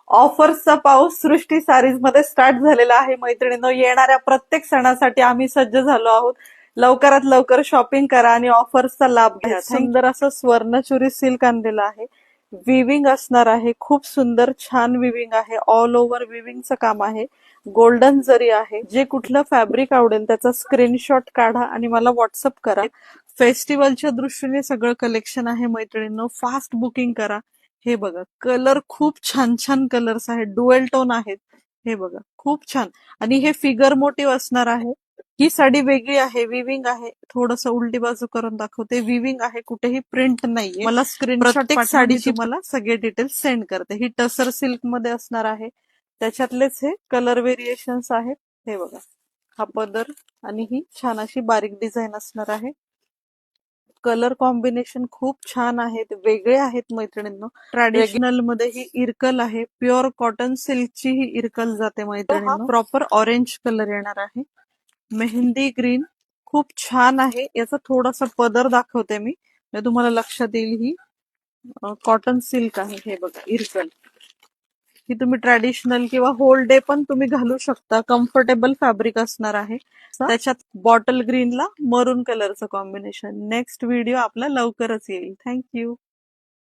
ऑफर्सचा पाऊस सृष्टी सारीज मध्ये स्टार्ट झालेला आहे मैत्रिणींनो. येणाऱ्या प्रत्येक सणासाठी आम्ही सज्ज झालो आहोत. लवकरात लवकर शॉपिंग करा आणि ऑफर्सचा लाभ घ्या. सुंदर असं स्वर्णचुरी सिल्क आणलेलं आहे. विविंग असणार आहे. खूप सुंदर छान विविंग आहे. ऑल ओव्हर विविंगचं काम आहे. गोल्डन जरी आहे. जे कुठलं फॅब्रिक आवडेल त्याचा स्क्रीनशॉट काढा आणि मला व्हॉट्सअप करा. फेस्टिवलच्या दृष्टीने सगळं कलेक्शन आहे मैत्रिणींनो. फास्ट बुकिंग करा. हे बघा, कलर खूप छान छान कलर्स आहेत. डुएल टोन आहेत. हे बघा, खूप छान. आणि हे फिगर मोटिव्ह असणार आहे. ही साडी वेगळी आहे. विविंग आहे. थोडस उलटी बाजू करून दाखवते. विविंग आहे. कुठेही प्रिंट नाहीये. मला स्क्रीनशॉट साडीची मला सगळे डिटेल्स सेंड करते. ही टसर सिल्क मध्ये असणार आहे. त्याच्यातलेच हे कलर व्हेरिएशन्स आहेत. हे बघा, हा पदर आणि ही छान अशी बारीक डिझाईन असणार आहे. कलर कॉम्बिनेशन खूप छान आहेत. वेगळे आहेत मैत्रिणींनो. ट्रॅडिशनल मध्ये ही इरकल आहे. प्युअर कॉटन सिल्कची ही इरकल जाते मैत्रिणींनो. प्रॉपर ऑरेंज कलर येणार आहे. मेहंदी ग्रीन खूप छान आहे. याचा थोडासा पदर दाखवते मी, तुम्हाला लक्षात येईल. ही कॉटन सिल्क आहे. हे बघा, इरकल. ही तुम्ही ट्रॅडिशनल किंवा होल डे पण तुम्ही घालू शकता. कम्फर्टेबल फॅब्रिक असणार आहे. त्याच्यात बॉटल ग्रीनला मरून कलरचं कॉम्बिनेशन. नेक्स्ट व्हिडिओ आपला लवकरच येईल. थँक्यू.